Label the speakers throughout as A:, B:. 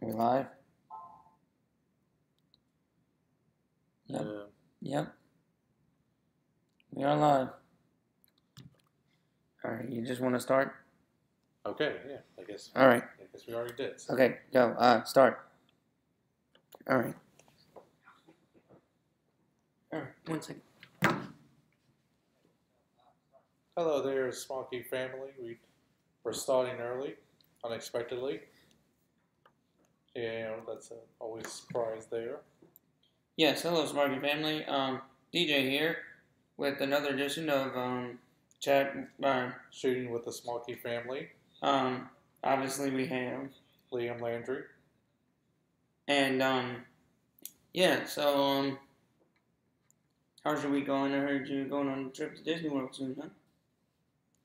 A: We live? Yep.
B: Uh,
A: Yep. We are live. All right. You just want to start?
B: okay, yeah, I guess.
A: All right.
B: I guess we already did. So.
A: Okay. Go. Start. All right. All right. 1 second.
B: Hello there, Smarky family. We're starting early, unexpectedly. Yeah, that's always a surprise there.
A: Yes. Hello, Smarky family. DJ here with another edition of chat.
B: Shooting with the Smarky family,
A: Obviously we have,
B: Liam Landry.
A: and yeah. So how's your week going? I heard you going on a trip to Disney World soon, huh?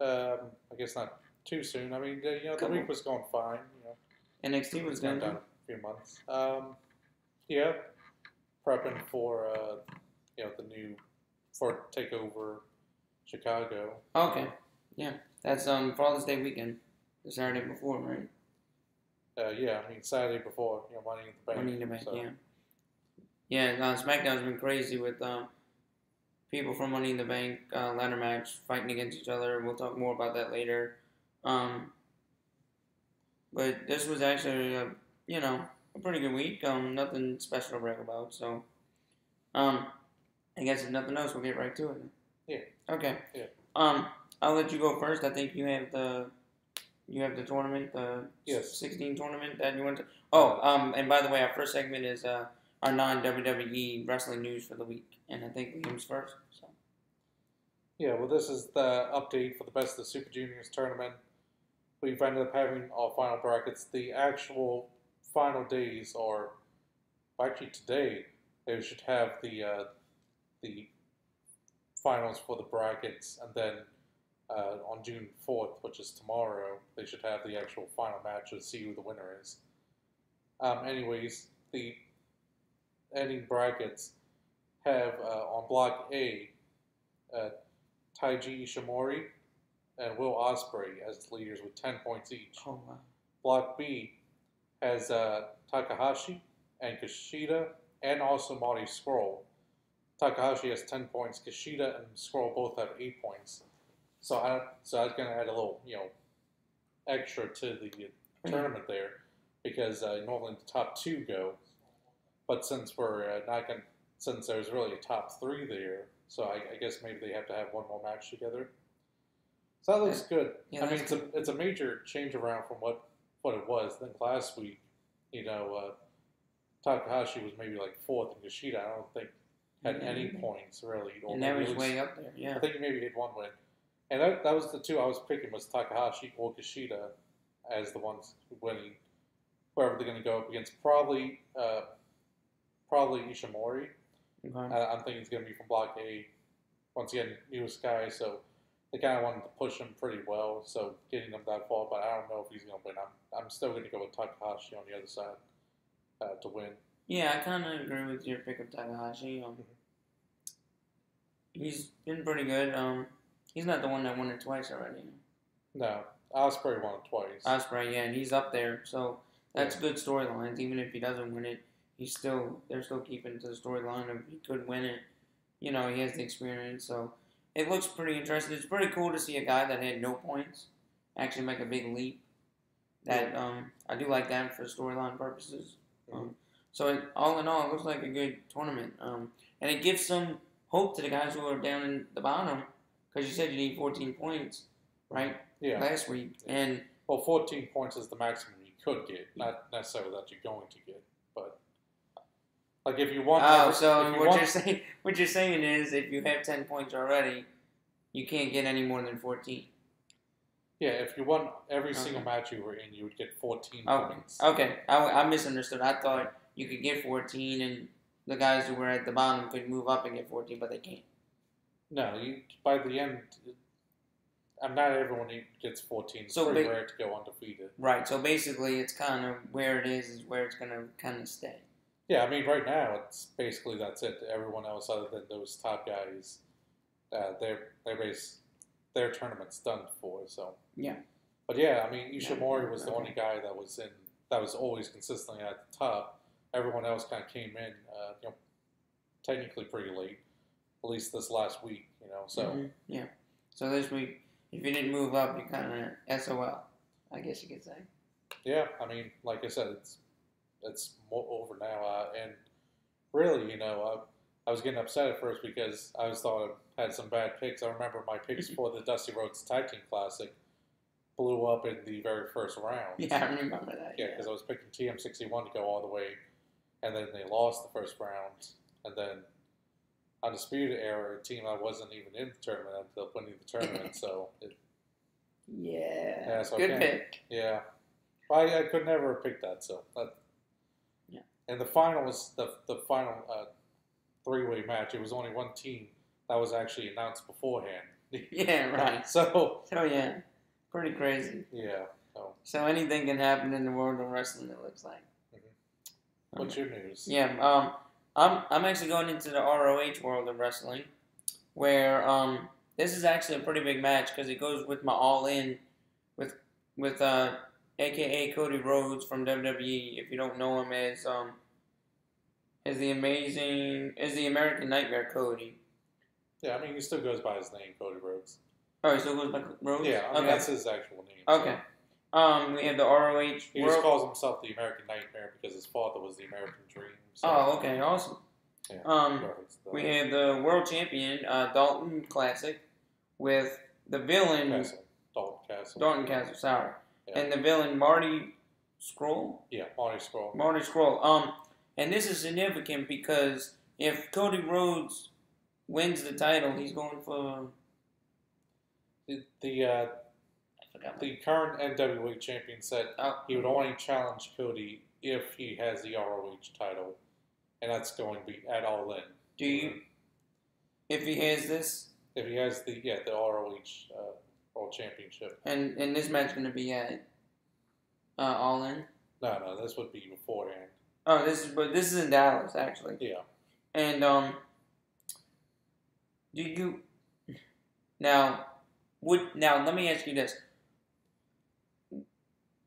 B: I guess not too soon. I mean, the
A: Couple.
B: week was going fine.
A: NXT was
B: It's been
A: going
B: down
A: on.
B: a few months. Yeah, prepping for the new for Takeover Chicago.
A: Okay. Yeah. That's Father's Day weekend. The Saturday before, right?
B: Yeah, I mean Saturday before Money in the Bank.
A: Money in the Bank,
B: so.
A: yeah. Yeah, SmackDown's been crazy with people from Money in the Bank ladder match fighting against each other. We'll talk more about that later. But this was actually a pretty good week. Nothing special to brag about. So, I guess if nothing else, we'll get right to it.
B: Yeah.
A: Okay.
B: Yeah.
A: I'll let you go first. I think you have the tournament, the
B: Yes.
A: 16 tournament that you went to. Oh, and by the way, our first segment is our non-WWE wrestling news for the week, and I think Liam's first. So.
B: Yeah, well, this is the update for the Best of the Super Juniors tournament. We've ended up having our final brackets. The actual final days are actually today. They should have the finals for the brackets, and then on June 4th, which is tomorrow, they should have the actual final match to see who the winner is. Anyways, the ending brackets have on Block A Taiji Ishimori and Will Ospreay as leaders with 10 points each.
A: Oh wow.
B: Block B has Takahashi and Kushida and also Marty Scurll. Takahashi has 10 points. Kushida and Scurll both have 8 points. So I was going to add a little, extra to the tournament there because normally the top two go, but since we're not going, since there's really a top three there, so I guess maybe they have to have one more match together. So that looks good.
A: Yeah,
B: I mean, it's a major change around from what it was. I think last week, Takahashi was maybe like fourth, and Kushida I don't think had any points really.
A: And that was way up there. Yeah.
B: I think he maybe had one win. And that was the two I was picking was Takahashi or Kushida as the ones winning. Whoever they're going to go up against, probably Ishimori.
A: Okay.
B: I'm thinking it's going to be from Block A. Once again, newest guy, so they kind of wanted to push him pretty well. So getting him that far, but I don't know if he's going to win. I'm still going to go with Takahashi on the other side to win.
A: Yeah, I kind of agree with your pick of Takahashi. He's been pretty good. He's not the one that won it twice already.
B: No, Ospreay won it twice.
A: Ospreay, yeah, and he's up there, so that's good storylines. Even if he doesn't win it, they're still keeping to the storyline of he could win it. He has the experience, so it looks pretty interesting. It's pretty cool to see a guy that had no points actually make a big leap. That I do like that for storyline purposes. So all in all, it looks like a good tournament, and it gives some hope to the guys who are down in the bottom. Because you said you need 14 points, right?
B: Yeah.
A: Last week. And
B: 14 points is the maximum you could get, not necessarily that you're going to get. But like if you want.
A: What you're saying is if you have 10 points already, you can't get any more than 14.
B: Yeah, if you won every single match you were in, you would get 14 points.
A: Okay, I misunderstood. I thought you could get 14 and the guys who were at the bottom could move up and get 14, but they can't.
B: No, by the end, not everyone gets 14. It's pretty rare to go undefeated.
A: Right, so basically it's kind of where it is where it's going to kind of stay.
B: Yeah, I mean, right now, it's basically that's it. Everyone else other than those top guys, their tournament's done for, so.
A: Yeah.
B: But yeah, I mean, Ishimori was the only guy that was in that was always consistently at the top. Everyone else kind of came in, technically pretty late, at least this last week, So
A: yeah. So this week, if you didn't move up, you kind of SOL, I guess you could say.
B: Yeah, I mean, like I said, it's over now, and really, I was getting upset at first because I thought I had some bad picks. I remember my picks for the Dusty Rhodes Tag Team Classic blew up in the very first round.
A: Yeah, I remember that.
B: Yeah, because I was picking TM61 to go all the way, and then they lost the first round, and then Undisputed Era, a team I wasn't even in the tournament, ended up winning the tournament.
A: Yeah,
B: so
A: good pick.
B: Yeah, I could never have picked that. So
A: yeah.
B: And the finals, the final three-way match, it was only one team that was actually announced beforehand.
A: Yeah, right.
B: So
A: yeah, pretty crazy.
B: Yeah.
A: So anything can happen in the world of wrestling, it looks like.
B: Mm-hmm. What's your news?
A: Yeah, I'm actually going into the ROH world of wrestling, where this is actually a pretty big match because it goes with my All In with AKA Cody Rhodes from WWE. If you don't know him as the American Nightmare Cody.
B: Yeah, I mean he still goes by his name, Cody Rhodes.
A: Oh, he still goes by Rhodes?
B: Yeah, I mean that's his actual name.
A: Okay. So. We have the ROH.
B: He just calls himself the American Nightmare because his father was the American Dream. So.
A: Oh, okay, awesome.
B: Yeah,
A: we have the world champion Dalton Classic with the villain Dalton Castle, sorry, and the villain Marty Scurll.
B: Yeah, Marty Scurll.
A: Marty Scurll. And this is significant because if Cody Rhodes wins the title, he's going for
B: the current NWA champion said he would only challenge Cody if he has the ROH title, and that's going to be at All In.
A: Do you? If he has this?
B: If he has the ROH World Championship.
A: And this match going to be at All In?
B: No, this would be beforehand.
A: Oh, this is in Dallas actually.
B: Yeah.
A: And do you now let me ask you this.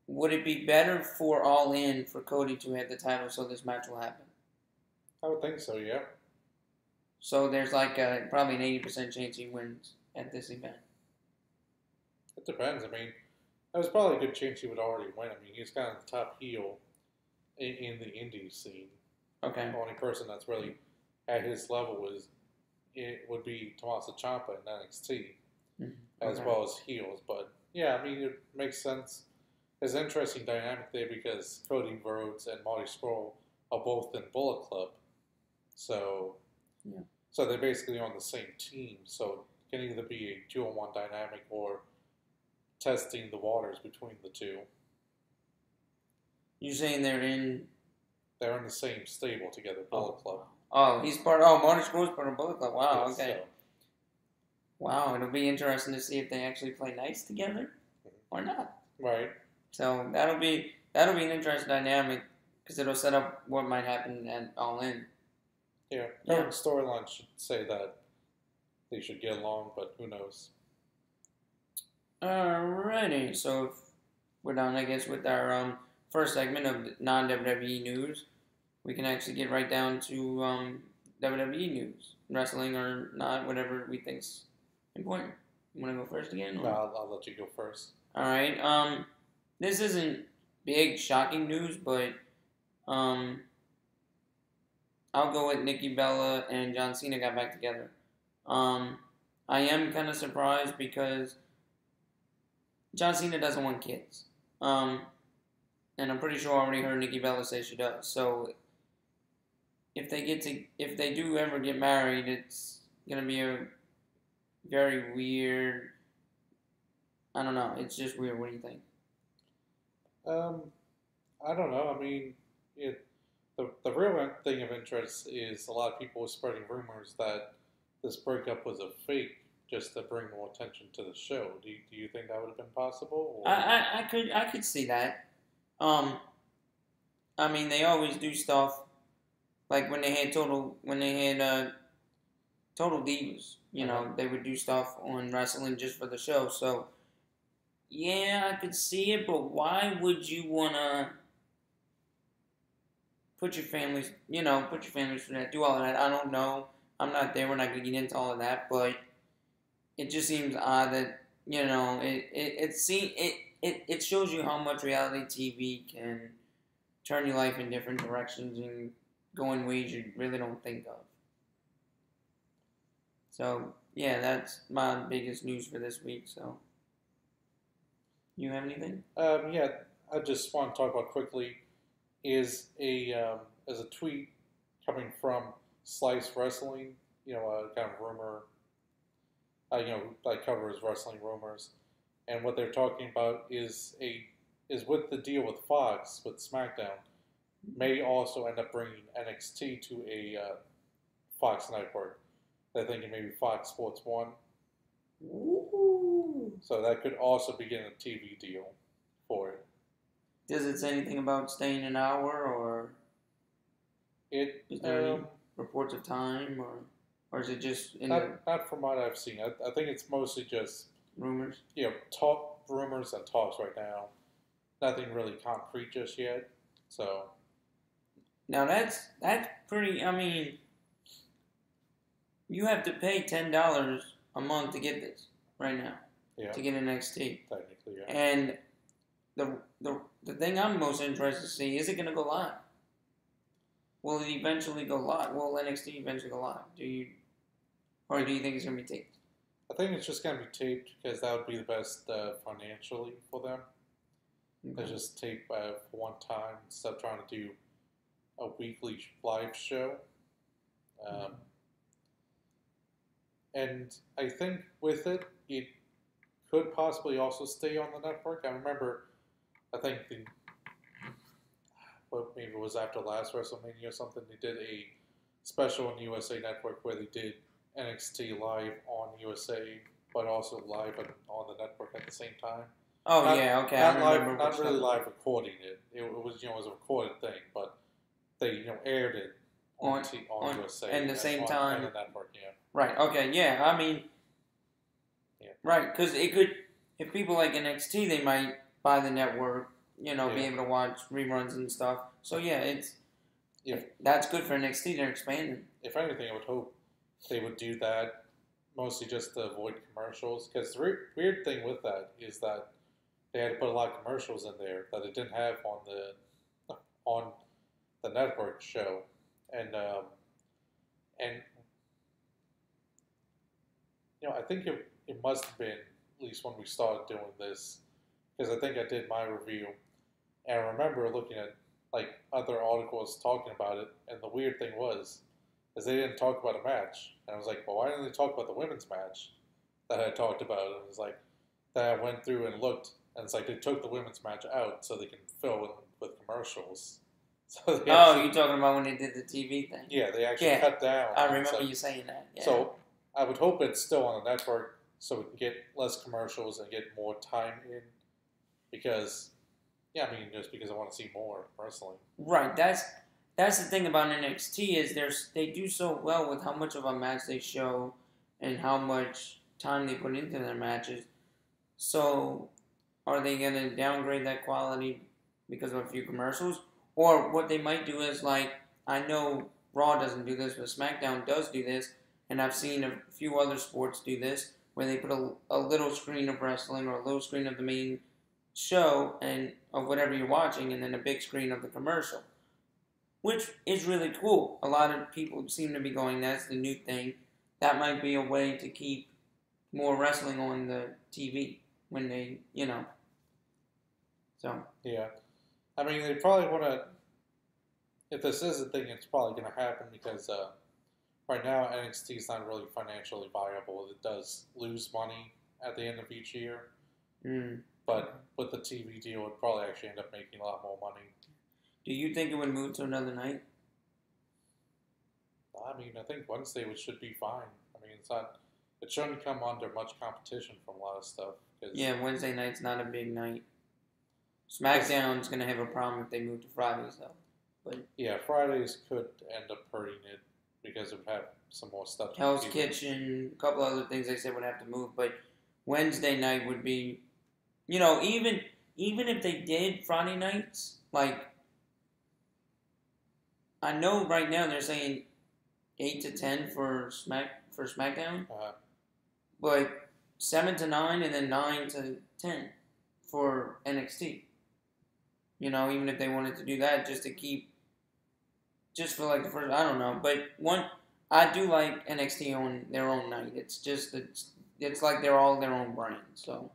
A: Would it be better for All In for Cody to have the title so this match will happen?
B: I would think so, yeah.
A: So there's like probably an 80% chance he wins at this event.
B: It depends. I mean, there's probably a good chance he would already win. I mean, he's kind of the top heel in the indie scene.
A: Okay.
B: The only person that's really at his level would be Tommaso Ciampa in NXT, as well as heels. But yeah, I mean, it makes sense. There's an interesting dynamic there because Cody Rhodes and Marty Scurll are both in Bullet Club, so they're basically on the same team. So it can either be a 2-on-1 dynamic or testing the waters between the two.
A: You're saying they're in
B: the same stable together, Bullet Club.
A: Oh, he's part. Oh, Marty Scurll's part of Bullet Club. Wow.
B: Yes,
A: okay.
B: So.
A: Wow, it'll be interesting to see if they actually play nice together or not.
B: Right.
A: So that'll be an interesting dynamic because it'll set up what might happen at All In.
B: Yeah. Current storyline should say that they should get along, but who knows?
A: Alrighty, so we're done, I guess, with our first segment of non-WWE news. We can actually get right down to WWE news, wrestling or not, whatever we think's important. You want to go first again?
B: No, I'll let you go first.
A: All right. This isn't big, shocking news, but I'll go with Nikki Bella and John Cena got back together. I am kind of surprised because John Cena doesn't want kids. And I'm pretty sure I already heard Nikki Bella say she does. So if they do ever get married, it's gonna be a very weird. I don't know. It's just weird. What do you think?
B: I don't know. I mean, the real thing of interest is a lot of people were spreading rumors that this breakup was a fake just to bring more attention to the show. Do you think that would have been possible? Or?
A: I could see that. I mean, they always do stuff like when they had Total Divas. You know, they would do stuff on wrestling just for the show. So yeah, I could see it, but why would you wanna put your families, put your families through that, do all of that. I don't know. I'm not there. We're not going to get into all of that, but it just seems odd that it shows you how much reality TV can turn your life in different directions and go in ways you really don't think of. So yeah, that's my biggest news for this week. So you have anything?
B: Yeah, I just want to talk about quickly is a tweet coming from Slice Wrestling, a kind of rumor, like covers wrestling rumors, and what they're talking about is with the deal with Fox with SmackDown may also end up bringing NXT to a Fox network. They're thinking maybe Fox Sports 1.
A: Ooh.
B: So that could also be getting a TV deal for it.
A: Does it say anything about staying an hour, or is there any reports of time, or is it just
B: not from what I've seen? I think it's mostly just
A: rumors?
B: Talk rumors and talks right now. Nothing really concrete just yet. So
A: now that's pretty. I mean, you have to pay $10 a month to get this right now.
B: Yeah.
A: To get NXT.
B: Technically, yeah.
A: And the thing I'm most interested to see, is it going to go live? Will it eventually go live? Will NXT eventually go live? Do you think it's going to be taped?
B: I think it's just going to be taped because that would be the best financially for them. Okay. They just tape for one time instead of trying to do a weekly live show. And I think with it could possibly also stay on the network. I remember, I think maybe it was after last WrestleMania or something, they did a special on USA Network where they did NXT live on USA, but also live on the network at the same time.
A: Oh, okay.
B: Not really live recording it. It was it was a recorded thing, but they aired it on USA
A: at the same time
B: on the network. Yeah.
A: Right. Okay. Yeah. I mean.
B: Yeah.
A: Right, because it could, if people like NXT, they might buy the network, be able to watch reruns and stuff. So that's good for NXT. They're expanding.
B: If anything, I would hope they would do that, mostly just to avoid commercials. Because the weird thing with that is that they had to put a lot of commercials in there that they didn't have on the network show, and I think it must have been, at least when we started doing this, because I think I did my review, and I remember looking at other articles talking about it, and the weird thing is they didn't talk about a match, and I was like, well, why didn't they talk about the women's match that I talked about? And it was like that I went through and looked, and it's like they took the women's match out so they can fill in with commercials. So
A: you're talking about when they did the TV thing?
B: Yeah, they actually cut down.
A: I remember you saying that. Yeah.
B: So I would hope it's still on the network so we can get less commercials and get more time in. Because, just because I want to see more wrestling.
A: Right. That's the thing about NXT is they do so well with how much of a match they show and how much time they put into their matches. So, are they going to downgrade that quality because of a few commercials? Or what they might do is, I know Raw doesn't do this, but SmackDown does do this, and I've seen a few other sports do this, where they put a little screen of wrestling or a little screen of the main show and of whatever you're watching, and then a big screen of the commercial, which is really cool. A lot of people seem to be going, that's the new thing. That might be a way to keep more wrestling on the TV when they, So.
B: Yeah. They probably want to, if this is a thing, it's probably going to happen because right now NXT is not really financially viable. It does lose money at the end of each year. But with the TV deal, it would probably actually end up making a lot more money.
A: Do you think it would move to another night?
B: I think Wednesday should be fine. It shouldn't come under much competition from a lot of stuff.
A: Yeah, Wednesday night's not a big night. SmackDown's going to have a problem if they move to Fridays, though. But
B: yeah, Fridays could end up hurting it because it would have some more stuff.
A: Hell's Kitchen, a couple other things they said would have to move. But Wednesday night would be, even if they did Friday nights, I know right now they're saying 8 to 10 for SmackDown, but 7 to 9 and then 9 to 10 for NXT. You know, even if they wanted to do that just to keep, just for like the first, I don't know. But I do like NXT on their own night. It's like they're all their own brand. So,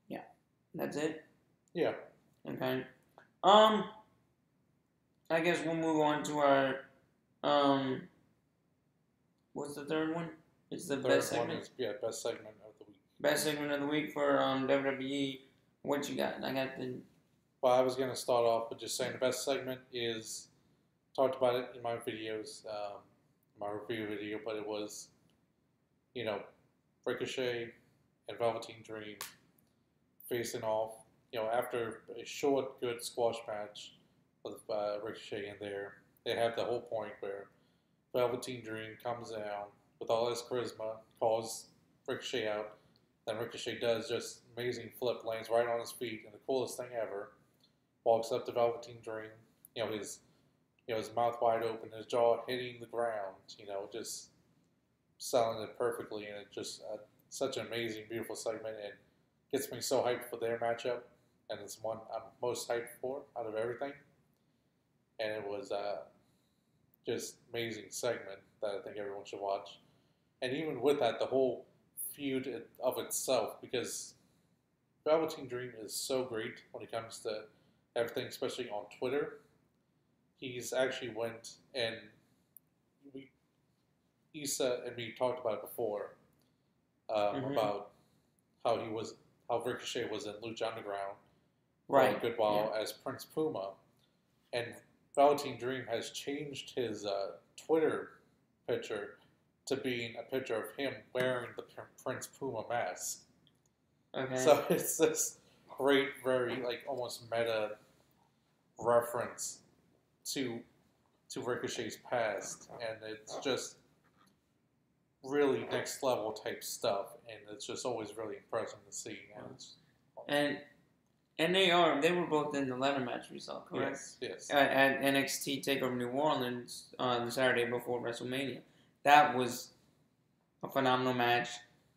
A: yeah, that's it.
B: Yeah.
A: Okay. I guess we'll move on to our what's the third one? It's the best segment.
B: Best segment of the week.
A: Best segment of the week for WWE. What you got? I got the.
B: Well, I was going to start off with just saying the best segment is, talked about it in my videos, my review video, but it was, Ricochet and Velveteen Dream facing off, after a short, good squash match with Ricochet in there. They have the whole point where Velveteen Dream comes down with all his charisma, calls Ricochet out. Then Ricochet does just amazing flip, lands right on his feet, and the coolest thing ever. Walks up to Velveteen Dream, his mouth wide open, his jaw hitting the ground, just selling it perfectly, and it just such an amazing, beautiful segment, and gets me so hyped for their matchup, and it's one I'm most hyped for out of everything. And it was just amazing segment that I think everyone should watch. And even with that, the whole feud of itself, because Velveteen Dream is so great when it comes to everything, especially on Twitter. He's actually went and Issa and me talked about it before, about how Ricochet was in Lucha Underground for a good while as Prince Puma, and Velveteen Dream has changed his Twitter picture to being a picture of him wearing the Prince Puma mask.
A: Okay.
B: So it's this great, very almost meta reference to Ricochet's past, and it's just really next level type stuff, and it's just always really impressive to see.
A: And they were both in the ladder match we saw, correct?
B: Yes.
A: At NXT Takeover New Orleans on the Saturday before WrestleMania. That was a phenomenal match.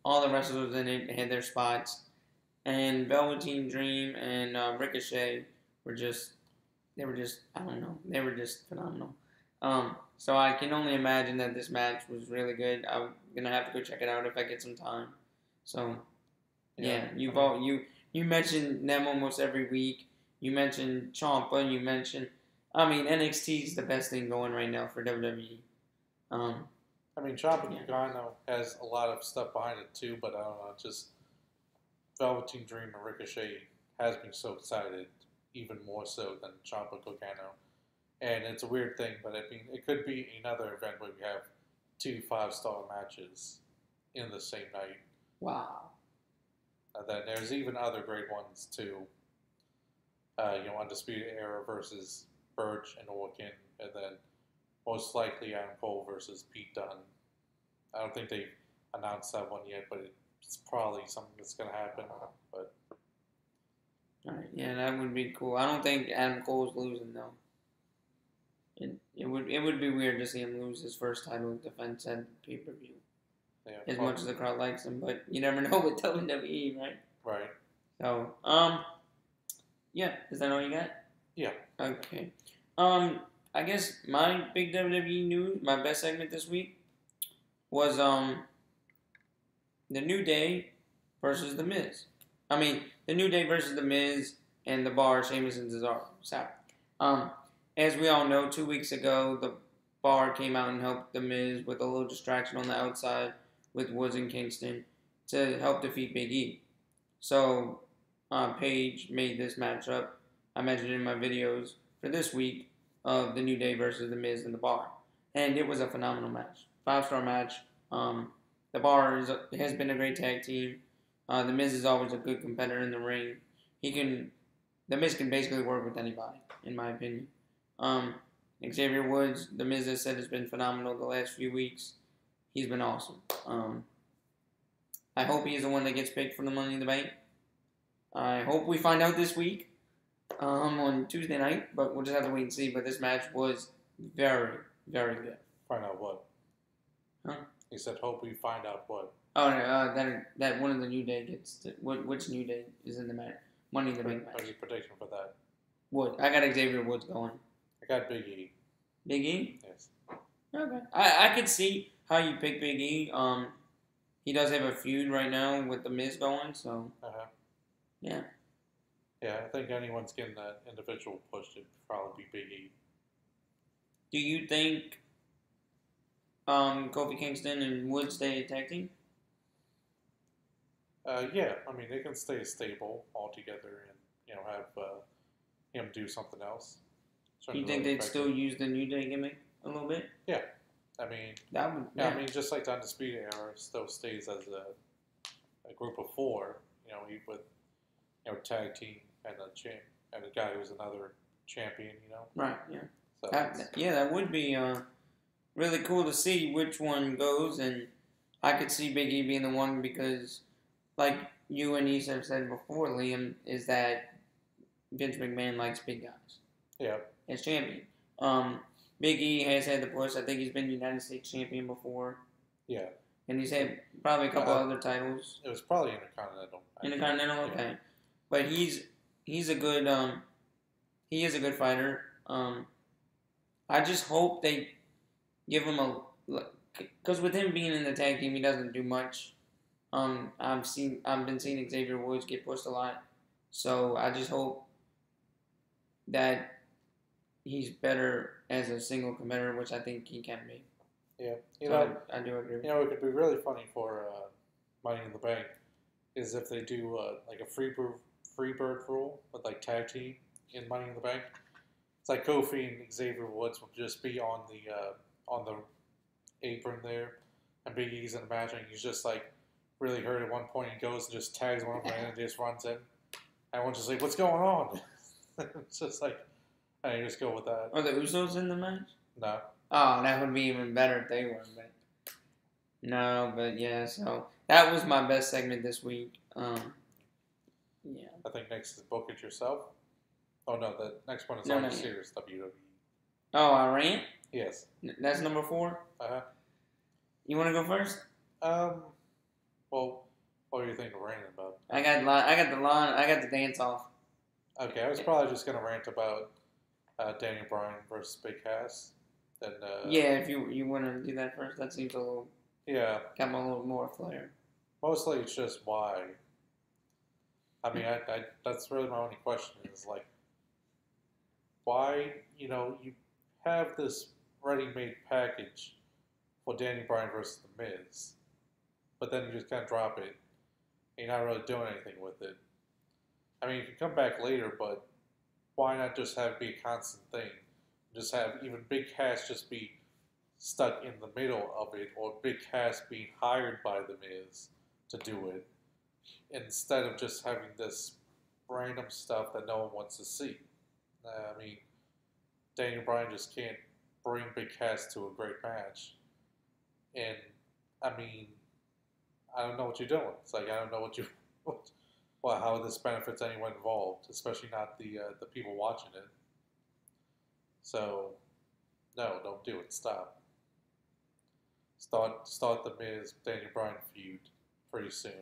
A: All the wrestlers in it had their spots, and Velveteen Dream and Ricochet were just I don't know, they were just phenomenal. So I can only imagine that this match was really good. I'm gonna have to go check it out if I get some time. So yeah, you mention them almost every week. You mentioned Ciampa. You mentioned, NXT is the best thing going right now for WWE.
B: Ciampa has a lot of stuff behind it too, but I don't know, just Velveteen Dream and Ricochet has me so excited, even more so than Ciampa Gargano. And it's a weird thing, but it could be another event where we have 2 5-star matches in the same night.
A: Wow.
B: And then there's even other great ones too. Undisputed Era versus Burch and Orkin, and then most likely Adam Cole versus Pete Dunne. I don't think they've announced that one yet, but it's probably something that's going to happen. But
A: all right, yeah, that would be cool. I don't think Adam Cole's losing though. It would be weird to see him lose his first title defense at pay-per-view.
B: Yeah,
A: as much as the crowd likes him, but you never know with WWE, right?
B: Right.
A: So, yeah, is that all you got?
B: Yeah.
A: Okay. I guess my big WWE news, my best segment this week was the New Day versus The Miz. The New Day versus The Miz and The Bar, Sheamus and Cesaro. Sorry. As we all know, 2 weeks ago, The Bar came out and helped The Miz with a little distraction on the outside with Woods and Kingston to help defeat Big E. So, Paige made this matchup, I mentioned it in my videos, for this week of The New Day versus The Miz and The Bar. And it was a phenomenal match. 5-star match. The Bar has been a great tag team. The Miz is always a good competitor in the ring. The Miz can basically work with anybody, in my opinion. Xavier Woods, The Miz has said, has been phenomenal the last few weeks. He's been awesome. I hope he's the one that gets picked for the Money in the Bank. I hope we find out this week. on Tuesday night, but we'll just have to wait and see. But this match was very, very good.
B: Find out what?
A: Huh?
B: He said, "Hope we find out what."
A: Oh, that one of the New Day gets which New Day is in the match? Money in the Bank match.
B: What's your prediction for that?
A: Wood. I got Xavier Woods going.
B: I got Big E.
A: Big E?
B: Yes.
A: Okay. I could see how you pick Big E. He does have a feud right now with the Miz going, so yeah.
B: Yeah, I think anyone's getting that individual push, it'd probably be Big E.
A: Do you think Kofi Kingston and Woods stay tag team?
B: Yeah, I mean, they can stay stable all together and, have him do something else.
A: Do you think they'd still use the New Day gimmick a little bit?
B: Yeah. I mean,
A: that would.
B: Yeah. I mean, just like the Undisputed Era still stays as a group of four, with, tag team and and a guy who's another champion,
A: Right, yeah.
B: So
A: that would be really cool to see which one goes, and I could see Big E being the one because, like you and Issa have said before, Liam, is that Vince McMahon likes big guys.
B: Yeah.
A: As champion. Big E has had the push. I think he's been United States champion before.
B: Yeah.
A: And he's had probably a couple other titles.
B: It was probably Intercontinental.
A: Intercontinental, okay. Yeah. But he's a good he is a good fighter. I just hope they give him because with him being in the tag team, he doesn't do much. I've been seeing Xavier Woods get pushed a lot, so I just hope that he's better as a single competitor, which I think he can be.
B: Yeah,
A: I do agree.
B: It could be really funny for Money in the Bank is if they do like a free bird rule with like tag team in Money in the Bank. It's like Kofi and Xavier Woods will just be on the apron there, and Big E's in the match, and he's just like really hurt at one point. He goes and just tags one of them and just runs in. Everyone's just like, "What's going on?" It's just like, and you just go with that.
A: Are the Usos in the match?
B: No.
A: Oh, that would be even better if they were. But no, but yeah. So that was my best segment this week. Yeah.
B: I think next is Book It Yourself. Oh no, the next one is
A: No,
B: Serious WWE.
A: Oh, I rant?
B: Yes.
A: That's number 4?
B: Uh-huh.
A: You want to go first?
B: Well, what are you thinking of ranting about?
A: I got the dance off.
B: Okay, I was probably just gonna rant about Daniel Bryan versus Big Cass. Then
A: yeah, if you want to do that first, that seems a little got a little more flair.
B: Mostly it's just why. I mean, I that's really my only question is like, why you have this ready-made package for Daniel Bryan versus The Miz, but then you just kind of drop it. And you're not really doing anything with it. I mean, you can come back later, but why not just have it be a constant thing? Just have even Big Cass just be stuck in the middle of it, or Big Cass being hired by The Miz to do it, instead of just having this random stuff that no one wants to see. I mean, Daniel Bryan just can't bring Big Cass to a great match. And, I mean, I don't know what you're doing. It's like, I don't know how this benefits anyone involved, especially not the people watching it. So, no, don't do it. Stop. Start the Miz Daniel Bryan feud pretty soon.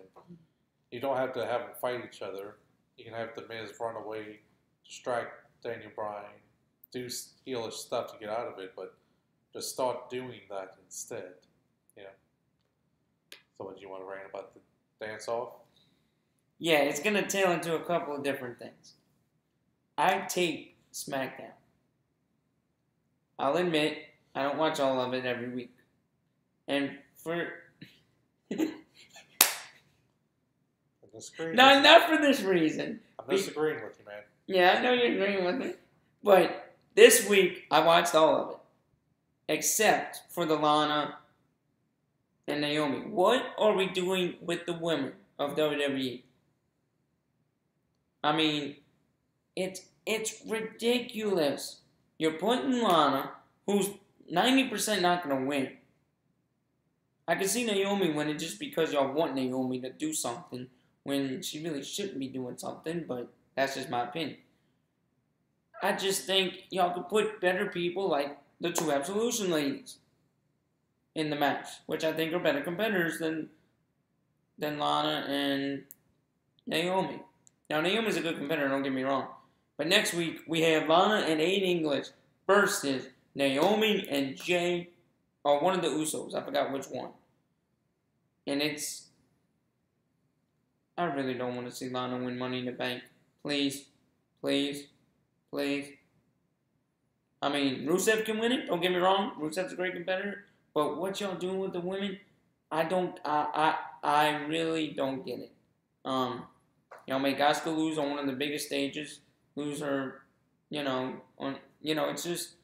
B: You don't have to have them fight each other. You can have the Miz run away, distract Daniel Bryan, do heelish stuff to get out of it, but just start doing that instead. So, what do you want to rant about the dance off?
A: Yeah, it's gonna tail into a couple of different things. I take SmackDown. I'll admit, I don't watch all of it every week. And for... No, not for this reason.
B: I'm disagreeing with you, man.
A: Yeah, I know you're agreeing with me. But this week, I watched all of it. Except for the Lana and Naomi. What are we doing with the women of WWE? I mean, it's ridiculous. You're putting Lana, who's 90% not going to win. I can see Naomi winning just because y'all want Naomi to do something when she really shouldn't be doing something, but that's just my opinion. I just think y'all could put better people like the two Absolution ladies in the match, which I think are better competitors than Lana and Naomi. Now, Naomi's a good competitor, don't get me wrong. But next week, we have Lana and Aiden English versus Naomi and Jay, or one of the Usos. I forgot which one. And I really don't want to see Lana win Money in the Bank. Please. Please. Please. I mean, Rusev can win it, don't get me wrong. Rusev's a great competitor. But what y'all doing with the women, I really don't get it. Make Asuka lose on one of the biggest stages, lose her, it's just,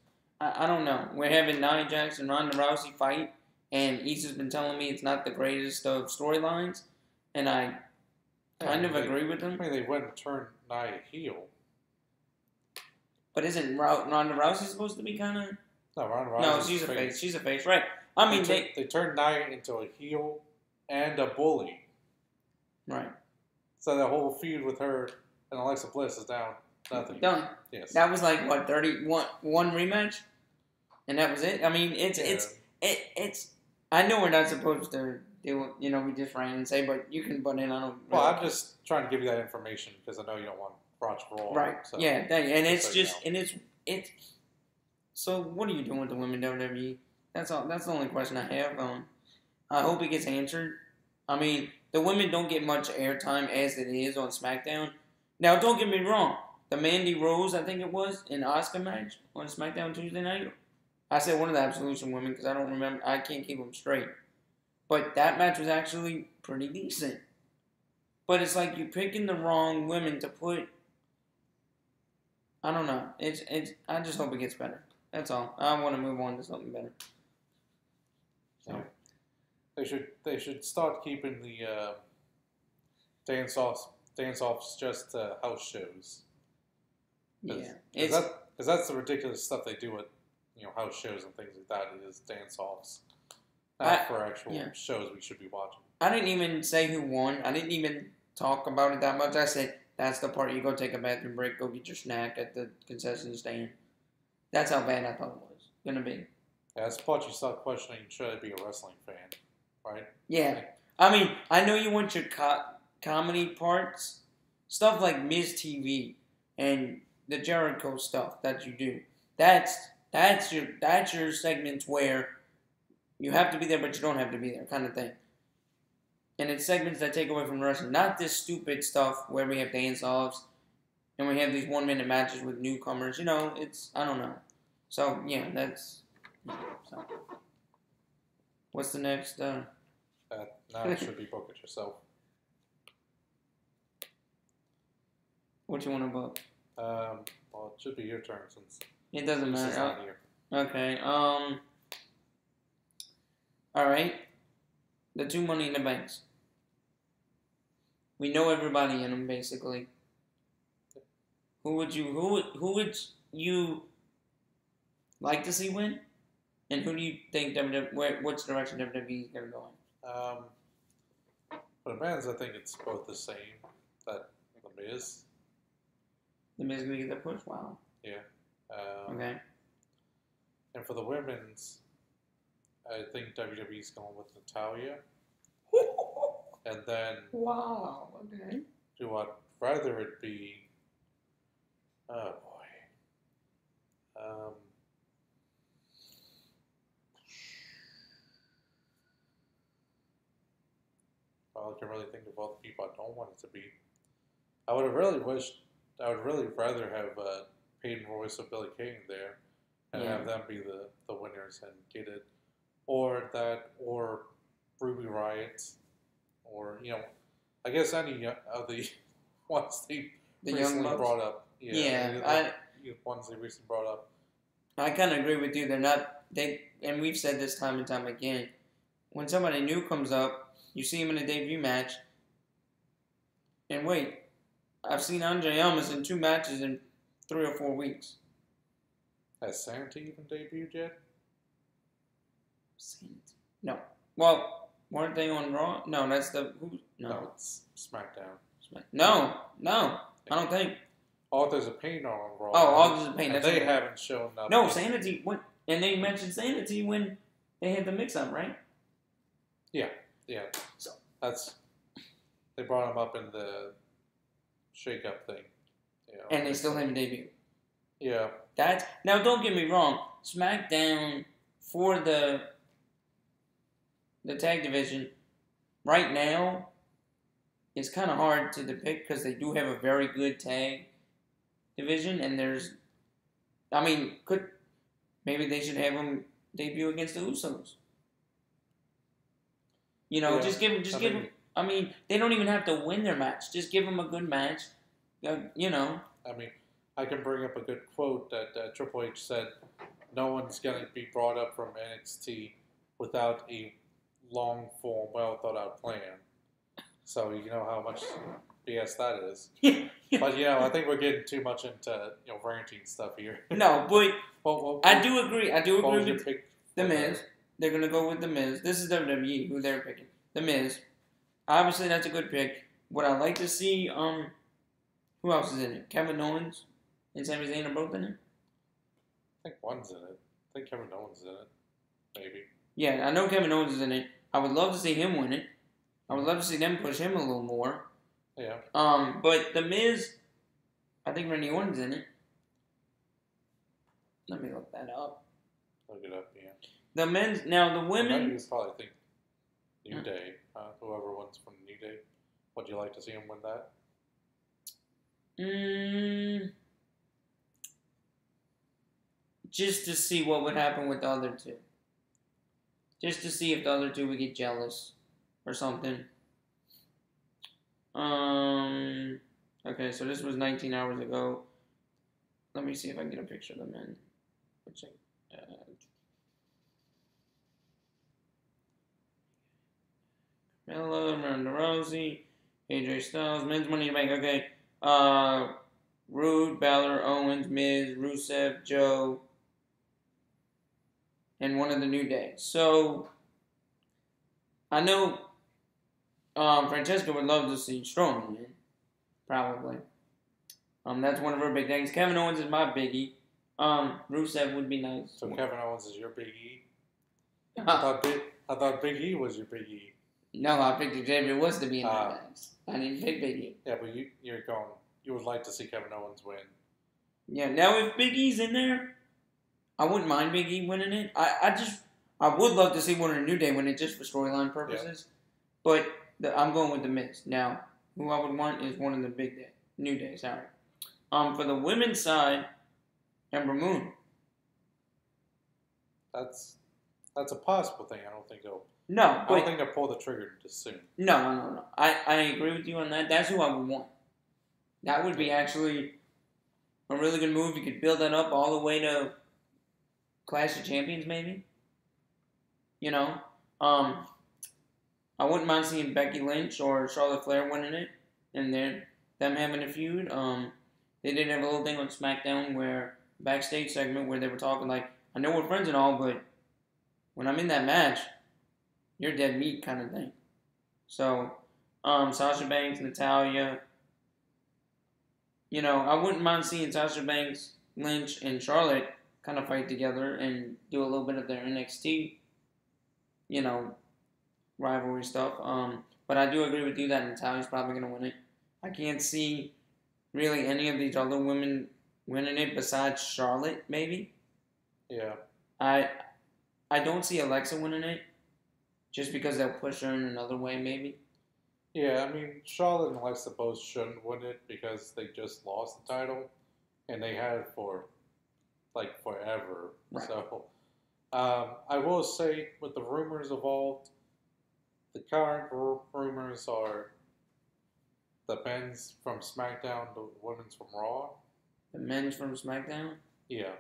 A: I don't know. We're having Nia Jax and Ronda Rousey fight, and Issa's been telling me it's not the greatest of storylines, and I kind of agree with them.
B: I mean, they went and turned Nia heel.
A: But isn't Ronda Rousey supposed to be kind of...
B: No, Ronda Rousey.
A: No, she's a face. She's a face, right. I mean,
B: they turned Nia into a heel and a bully.
A: Right.
B: So the whole feud with her and Alexa Bliss is down. Nothing.
A: Done.
B: Yes.
A: That was like, what, 31 rematch? And that was it? I mean, it's I know we're not supposed to do, we just ran and say, but you can butt in on it.
B: Well, I'm just trying to give you that information because I know you don't want to watch Raw.
A: Right.
B: So,
A: yeah, and it's
B: so
A: just, and it's, so what are you doing with the women WWE? That's all. That's the only question I have. I hope it gets answered. I mean, the women don't get much airtime as it is on SmackDown. Now, don't get me wrong. The Mandy Rose, I think it was, in Asuka match on SmackDown Tuesday night. I said one of the Absolution women because I don't remember. I can't keep them straight. But that match was actually pretty decent. But it's like you're picking the wrong women to put. I don't know. I just hope it gets better. That's all. I want to move on to something better. So.
B: They should start keeping the dance-offs just house shows.
A: Yeah,
B: because that's the ridiculous stuff they do at house shows and things like that. It is dance-offs, not for actual shows we should be watching.
A: I didn't even say who won. I didn't even talk about it that much. I said that's the part you go take a bathroom break, go get your snack at the concession stand. That's how bad I thought it was gonna be.
B: Yeah, that's the part you start questioning. Should I be a wrestling fan? Right?
A: Yeah. I mean, I know you want your comedy parts, stuff like Miz TV and the Jericho stuff that you do. That's your segments where you have to be there, but you don't have to be there, kind of thing. And it's segments that take away from wrestling, not this stupid stuff where we have dance-offs and we have these 1-minute matches with newcomers. It's I don't know. So yeah, that's. So. What's the next?
B: Now it should be book it yourself.
A: What you want to book?
B: Well, it should be your turn since
A: it doesn't matter.
B: Is not here.
A: Okay. All right. The 2 Money in the Banks. We know everybody in them basically. Who would you like to see win? And who do you think which direction WWE is going to go in?
B: For the men's, I think it's both the same. That The Miz.
A: The Miz going to get the push? Wow.
B: Yeah.
A: Okay.
B: And for the women's, I think WWE's going with Natalia. And then...
A: Wow. Okay.
B: Do I'd rather it be... Oh, boy. I can really think of all the people I don't want it to be. I would really rather have Peyton Royce or Billie Kay in there and have them be the winners and get it. Or Ruby Riott. Or, I guess any of the ones they recently brought up. Ones they recently brought up.
A: I kind of agree with you. And we've said this time and time again. When somebody new comes up, you see him in a debut match, and wait, I've seen Andre Elmas in 2 matches in 3 or 4 weeks.
B: Has Sanity even debuted yet?
A: Sanity? No. Well, weren't they on Raw? No, that's the... No,
B: it's SmackDown.
A: No, I don't think.
B: Authors of Pain are on Raw.
A: Oh, Authors of Pain.
B: And
A: That's
B: they
A: what
B: haven't shown up.
A: No, Sanity went, and they mentioned Sanity when they had the mix-up, right?
B: Yeah. So they brought him up in the shake-up thing.
A: And they still haven't debuted.
B: Yeah.
A: Now, don't get me wrong. SmackDown for the tag division right now is kind of hard to depict because they do have a very good tag division, and maybe they should have them debut against the Usos. Just give them. I mean, they don't even have to win their match. Just give them a good match.
B: I mean, I can bring up a good quote that Triple H said: "No one's going to be brought up from NXT without a long form, well thought out plan." So you know how much BS that is. But I think we're getting too much into ranting stuff here.
A: No, but
B: well,
A: I do agree. I do agree with
B: pick
A: The Miz. They're gonna go with The Miz. This is WWE who they're picking. The Miz. Obviously, that's a good pick. Would I like to see who else is in it? Kevin Owens and Sami Zayn are both in it.
B: I think one's in it. I think Kevin Owens is in it. Maybe.
A: Yeah, I know Kevin Owens is in it. I would love to see him win it. I would love to see them push him a little more.
B: Yeah.
A: But The Miz, I think Randy Orton's in it. Let me look that up.
B: Look it up, yeah.
A: The men's, now the women.
B: You probably think New Day, whoever wins from New Day. Would you like to see him win that?
A: Just to see what would happen with the other two. Just to see if the other two would get jealous or something. Okay, so this was 19 hours ago. Let me see if I can get a picture of the men. Carmella, Ronda Rousey, AJ Styles, Men's Money in the Bank. Okay. Rude, Balor, Owens, Miz, Rusev, Joe, and one of the New Day. So, I know Francesca would love to see Strowman win. Probably. That's one of her big things. Kevin Owens is my biggie. Rusev would be nice.
B: So Kevin Owens is your Big E? I thought Big E was your Big E.
A: No, I picked Xavier Woods to be in my bags. I didn't pick Big E.
B: Yeah, but you would like to see Kevin Owens win.
A: Yeah, now if Big E's in there, I wouldn't mind Big E winning it. I would love to see one of the New Day win it just for storyline purposes. Yeah. But I'm going with The Miz. Now, who I would want is one of the New Day, sorry. For the women's side, Ember Moon.
B: That's a possible thing. I don't think they'll.
A: No,
B: I don't think they'll pull the trigger too soon.
A: No. I agree with you on that. That's who I would want. That would be actually a really good move. You could build that up all the way to Clash of Champions, maybe. I wouldn't mind seeing Becky Lynch or Charlotte Flair winning it, and them having a feud. They did have a little thing on SmackDown backstage segment where they were talking like, I know we're friends and all, but when I'm in that match, you're dead meat kind of thing. So, Sasha Banks, Natalya. I wouldn't mind seeing Sasha Banks, Lynch, and Charlotte kind of fight together and do a little bit of their NXT, rivalry stuff. But I do agree with you that Natalya's probably going to win it. I can't see really any of these other women winning it besides Charlotte, maybe.
B: Yeah.
A: I don't see Alexa winning it just because they'll push her in another way, maybe.
B: Yeah, I mean, Charlotte and Alexa both shouldn't win it because they just lost the title, and they had it for, forever. Right. So, I will say, with the rumors evolved, the current rumors are the men's from SmackDown, the women's from Raw.
A: The men's from SmackDown?
B: Yeah.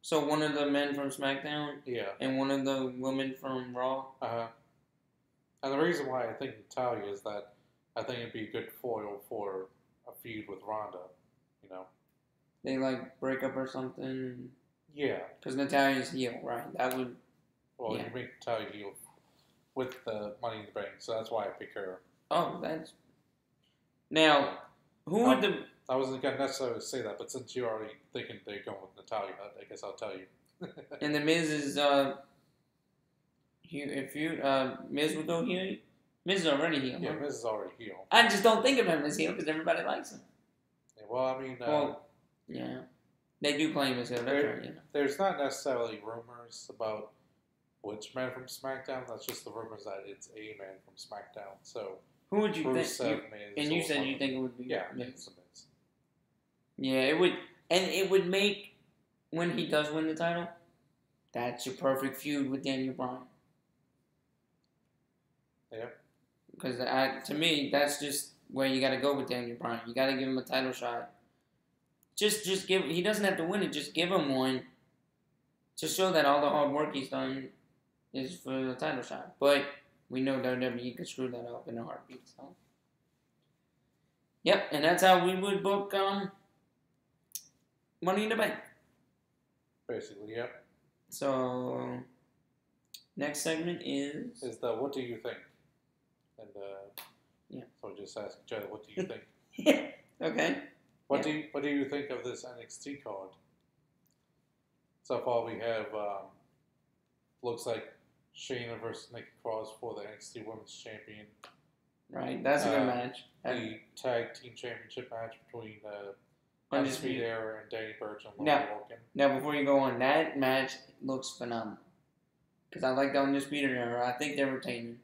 A: So one of the men from SmackDown?
B: Yeah.
A: And one of the women from Raw?
B: Uh-huh. And the reason why I think Natalya is that I think it'd be a good foil for a feud with Ronda,
A: They, break up or something?
B: Yeah.
A: Because Natalya's heel, right? That would...
B: Well, you make Natalya heel with the Money in the Bank, so that's why I pick her.
A: Oh, that's... Now, who would the...
B: I wasn't gonna necessarily say that, but since you're already thinking they're going with Natalia, I guess I'll tell you.
A: And the Miz is Miz would go heel. Miz is already heel.
B: Yeah,
A: Huh?
B: Miz is already heel.
A: I just don't think of him as heel because everybody likes him.
B: Yeah, well, I mean,
A: yeah, they do claim as heel. That's right. Yeah.
B: There's not necessarily rumors about which man from SmackDown. That's just the rumors that it's a man from SmackDown. So
A: who would you
B: Bruce
A: think? And you said you think it would be Miz.
B: It's a Miz.
A: Yeah, it would, and it would make when he does win the title. That's your perfect feud with Daniel Bryan.
B: Yeah.
A: Because to me, that's just where you got to go with Daniel Bryan. You got to give him a title shot. Just give. He doesn't have to win it. Just give him one, to show that all the hard work he's done is for the title shot. But we know WWE could screw that up in a heartbeat. So, yep, and that's how we would book Money in the Bank.
B: Basically, yep.
A: So, next segment is
B: the what do you think? And
A: yeah.
B: So just ask each other, what do you think?
A: Okay.
B: What do you think of this NXT card? So far, we have looks like Shayna versus Nikki Cross for the NXT Women's Champion.
A: Right, that's a good match.
B: The Tag Team Championship match between Undisputed Era and Danny Burch and Lauren Wilkin.
A: Now, before you go on, that match looks phenomenal. Because I like the Undisputed Era. I think they're retaining.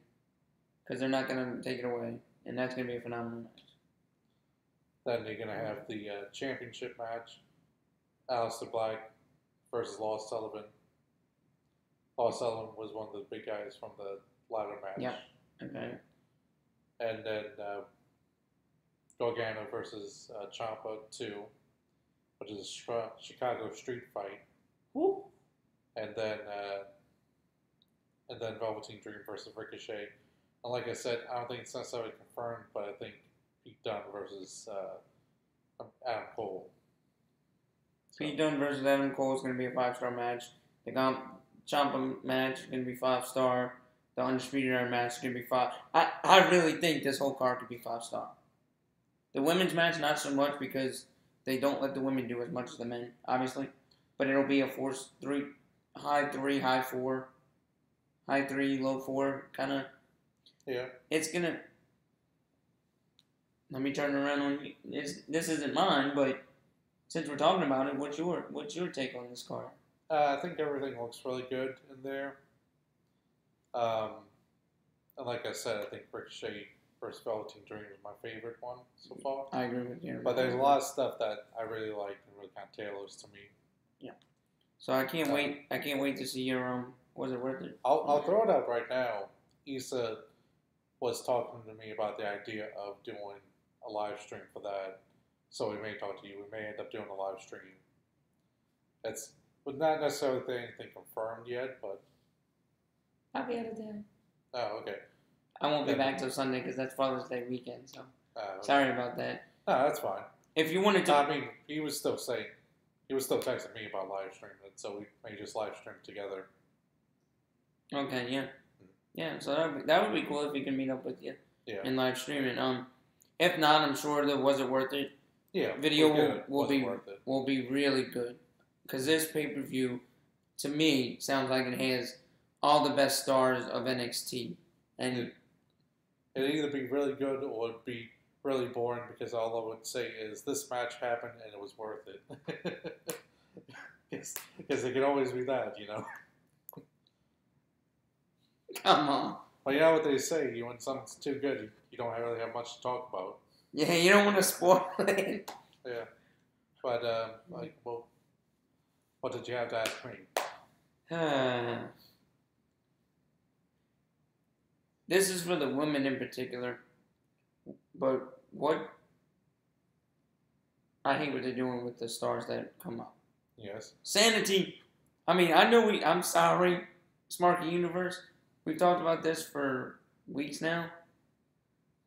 A: Because they're not going to take it away. And that's going to be a phenomenal match.
B: Then they're going to have the championship match. Aleister Black versus Lars Sullivan. Lars Sullivan was one of the big guys from the ladder match.
A: Yeah. Okay.
B: And then Gargano versus Ciampa 2, which is a Chicago street fight.
A: Woo.
B: And then Velveteen Dream versus Ricochet. And like I said, I don't think it's necessarily confirmed, but I think Pete Dunne versus Adam Cole. So.
A: Pete Dunne versus Adam Cole is going to be a 5-star match. The Ciampa match is going to be 5-star. The Undisputed Era match is going to be 5. I really think this whole card could be 5-star. The women's match, not so much because they don't let the women do as much as the men, obviously. But it'll be a high 3, high 4, high 3, low 4 kind of.
B: Yeah.
A: It's going to. Let me turn around on you. This isn't mine, but since we're talking about it, what's your take on this card?
B: I think everything looks really good in there. And like I said, I think Ricochet versus Velveteen Dream is my favorite one so far.
A: I agree with you.
B: But there's a lot of stuff that I really like and really kind of tailors to me.
A: Yeah. So I can't wait. I can't wait to see your Was it worth it?
B: I'll throw it out right now. Issa was talking to me about the idea of doing a live stream for that. So we may talk to you. We may end up doing a live stream. It's not necessarily anything confirmed yet, but
A: I'll be out of town.
B: oh, okay.
A: I won't be back till Sunday because that's Father's Day weekend. So
B: Okay.
A: sorry about that.
B: No, that's fine.
A: If you wanted to,
B: I mean, he was still texting me about live streaming it, so we may just live stream together.
A: Okay, yeah, yeah. So that would be cool if we can meet up with you and live stream it. If not, I'm sure the Was It Worth It video will be really good because this pay-per-view to me sounds like it has all the best stars of NXT, and
B: it'd either be really good or it'd be really boring because all I would say is this match happened and it was worth it. Because it can always be that, you know.
A: Come on.
B: Well, you know what they say, when something's too good, you don't really have much to talk about.
A: Yeah, you don't want to spoil it.
B: Yeah. But, well, what did you have to ask me?
A: This is for the women in particular, but what I hate what they're doing with the stars that come up.
B: Yes.
A: Sanity. I mean, I know I'm sorry, Smarky Universe. We've talked about this for weeks now.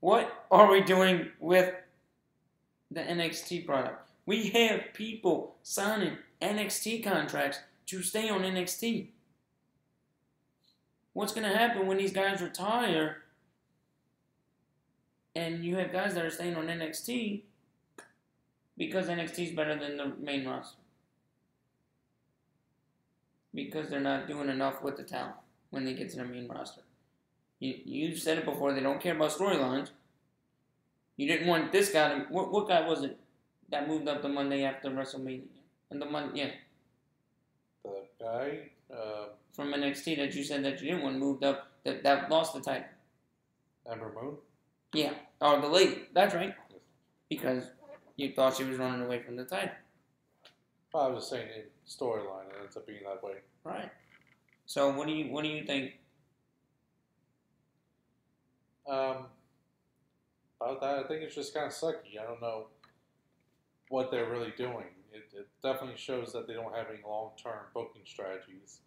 A: What are we doing with the NXT product? We have people signing NXT contracts to stay on NXT. What's going to happen when these guys retire and you have guys that are staying on NXT Because NXT is better than the main roster. Because they're not doing enough with the talent when they get to the main roster. You said it before, they don't care about storylines. You didn't want this guy to... What guy was it that moved up the Monday after WrestleMania? And yeah.
B: The guy...
A: from NXT that you said that you didn't want moved up, that lost the title.
B: Ember Moon?
A: Yeah. Oh, the lady. That's right. Because you thought she was running away from the title.
B: Well, I was just saying in storyline, it ends up being that way.
A: Right. So what do you think?
B: About that, I think it's just kind of sucky. I don't know what they're really doing. It definitely shows that they don't have any long-term booking strategies.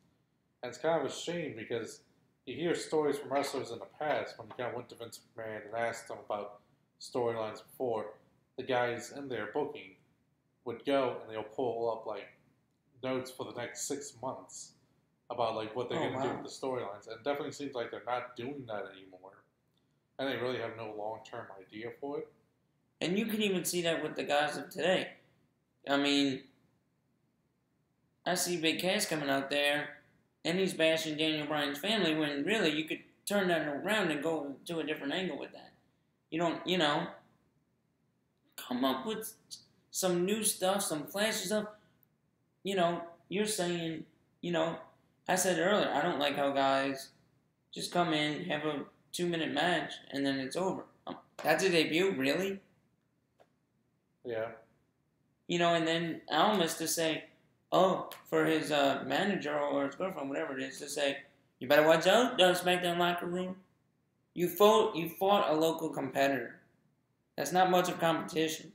B: And it's kind of a shame because you hear stories from wrestlers in the past when you kind of went to Vince McMahon and asked them about storylines before, the guys in their booking would go and they'll pull up like notes for the next 6 months about like what they're going to do with the storylines. And it definitely seems like they're not doing that anymore. And they really have no long-term idea for it.
A: And you can even see that with the guys of today. I mean, I see Big Cass coming out there, and he's bashing Daniel Bryan's family when really you could turn that around and go to a different angle with that. You don't, come up with some new stuff, some flashy stuff. You're saying, I said earlier, I don't like how guys just come in, have a 2-minute match, and then it's over. That's a debut, really?
B: Yeah.
A: And then Almas to say, for his manager or his girlfriend, whatever it is, to say, you better watch out, the SmackDown locker room. You fought a local competitor. That's not much of competition.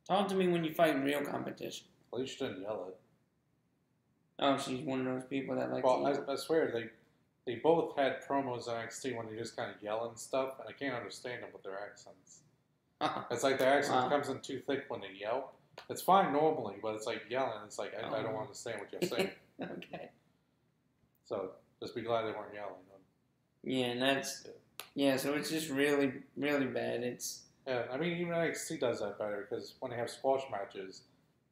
A: Talk to me when you fight real competition.
B: At least you didn't yell it.
A: Oh, she's one of those people that like
B: to... I swear, they both had promos on NXT when they just kind of yell and stuff, and I can't understand them with their accents. It's like their accent comes in too thick when they yell. It's fine normally, but it's like yelling. It's like, I don't understand what you're saying.
A: Okay.
B: So, just be glad they weren't yelling.
A: Yeah, and that's... Yeah, so it's just really, really bad.
B: Yeah, I mean, even NXT does that better, because when they have squash matches,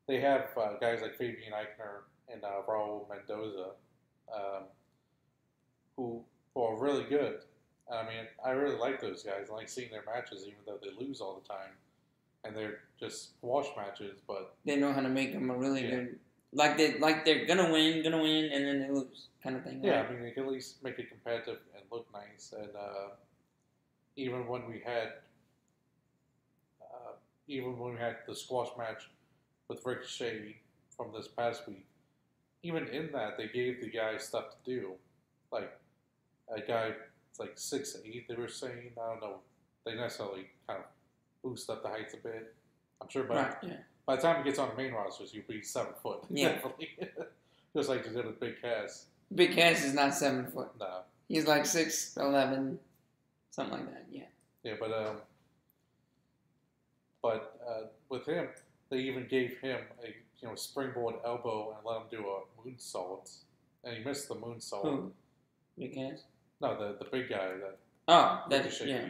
B: they have guys like Fabian Eichner and Raul Mendoza, who are really good. I mean, I really like those guys. I like seeing their matches, even though they lose all the time. And they're just squash matches, but...
A: They know how to make them a really good... Like they're gonna win, and then they lose, kind of thing.
B: Yeah,
A: right?
B: I mean, they can at least make it competitive and look nice. And even when we had the squash match with Ricochet from this past week, even in that, they gave the guys stuff to do. Like, a guy, it's like 6'8", they were saying. I don't know. They necessarily kind of boost up the heights a bit. I'm sure by the time he gets on the main rosters, you'll be 7 foot.
A: Yeah.
B: Definitely. Just like you did with Big Cass.
A: Big Cass is not 7 foot.
B: No.
A: He's like 6'11", something like that, yeah.
B: Yeah, but with him, they even gave him a springboard elbow and let him do a moonsault. And he missed the moonsault.
A: Who? Big Cass?
B: No, the big guy.
A: Yeah.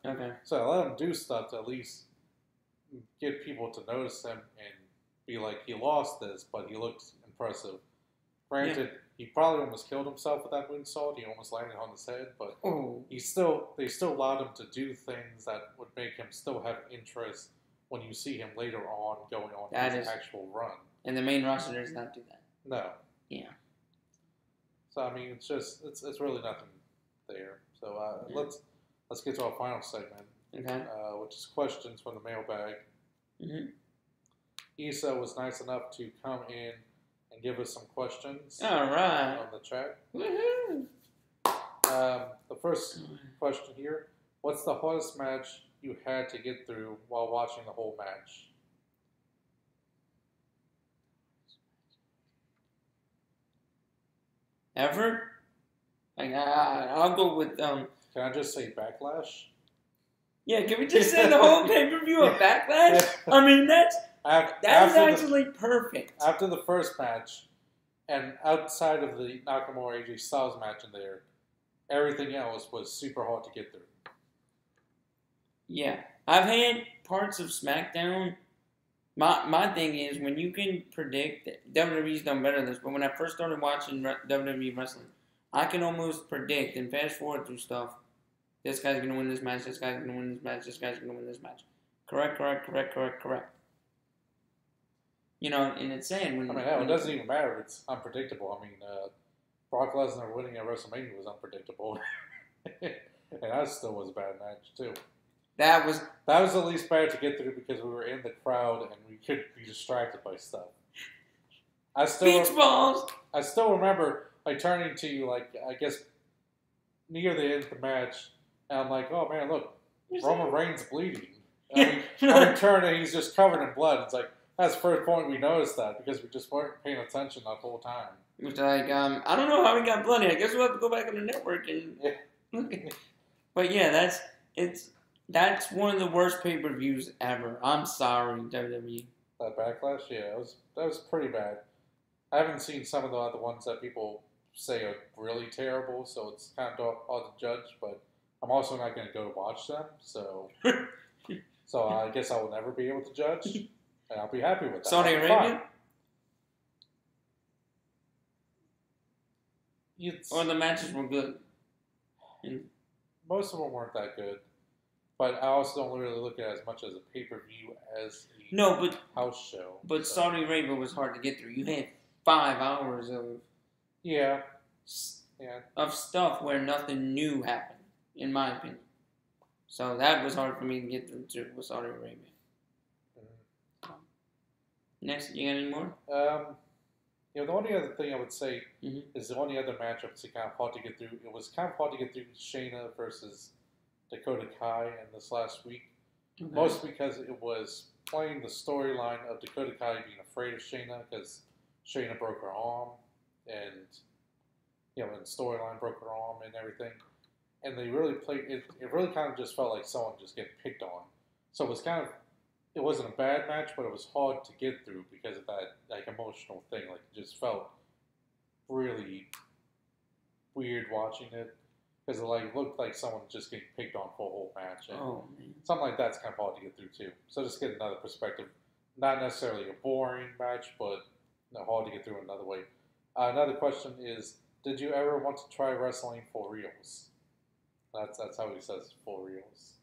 A: Okay.
B: So I let him do stuff to at least get people to notice him and be like, he lost this, but he looked impressive. Granted, he probably almost killed himself with that moonsault. He almost landed on his head, but they still allowed him to do things that would make him still have interest when you see him later on going on his actual run.
A: And the main roster does not do that.
B: No.
A: Yeah.
B: So I mean, it's really nothing there. So let's get to our final segment.
A: Okay.
B: Which is questions from the mailbag.
A: Mm-hmm.
B: Issa was nice enough to come in and give us some questions.
A: All right.
B: On the chat.
A: Woohoo!
B: The first question here: what's the hardest match you had to get through while watching the whole match?
A: Ever? I'll go with
B: Can I just say Backlash?
A: Yeah, can we just say the whole pay-per-view of Backlash? I mean, that is actually perfect.
B: After the first match, and outside of the Nakamura AJ Styles match in there, everything else was super hard to get through.
A: Yeah. I've had parts of SmackDown My thing is when you can predict WWE's done better than this, but when I first started watching WWE wrestling, I can almost predict and fast forward through stuff. This guy's gonna win this match. This guy's gonna win this match. This guy's gonna win this match. Correct. You know, and it's saying when.
B: I mean, hell, it doesn't even matter if it's unpredictable. I mean, Brock Lesnar winning at WrestleMania was unpredictable, and that still was a bad match too.
A: That was
B: at least bad to get through because we were in the crowd and we could be distracted by stuff.
A: beach balls.
B: I still remember like turning to you like I guess near the end of the match, and I'm like, oh man, look, Roman Reigns bleeding. And we turn and he's just covered in blood. It's like that's the first point we noticed that because we just weren't paying attention the whole time.
A: It was like I don't know how he got bloody. I guess we'll have to go back on the network and. Yeah. But yeah, that's one of the worst pay-per-views ever. I'm sorry, WWE.
B: That Backlash, yeah, that was pretty bad. I haven't seen some of the other ones that people say are really terrible, so it's kind of hard to judge. But I'm also not going to go to watch them, so I guess I will never be able to judge, and I'll be happy with that.
A: Saudi Arabia. Or the matches were good.
B: Most of them weren't that good. But I also don't really look at it as much as a pay-per-view as a house show.
A: But so. Saudi Arabia was hard to get through. You had 5 hours of of stuff where nothing new happened, in my opinion. So that was hard for me to get through too with Saudi Arabia. Mm-hmm. Next, you got any more?
B: The only other thing I would say is the only other matchup that's kind of hard to get through. It was kind of hard to get through Shayna versus Dakota Kai in this last week. Okay. Mostly because it was playing the storyline of Dakota Kai being afraid of Shayna because Shayna broke her arm and, and the storyline broke her arm and everything. And they really played it. It really kind of just felt like someone just getting picked on. So it was it wasn't a bad match, but it was hard to get through because of that like emotional thing. Like it just felt really weird watching it. Because it looked like someone just getting picked on for a whole match. And something like that's kind of hard to get through too. So just get another perspective. Not necessarily a boring match, but hard to get through another way. Another question is, did you ever want to try wrestling for reals? That's how he says for reals.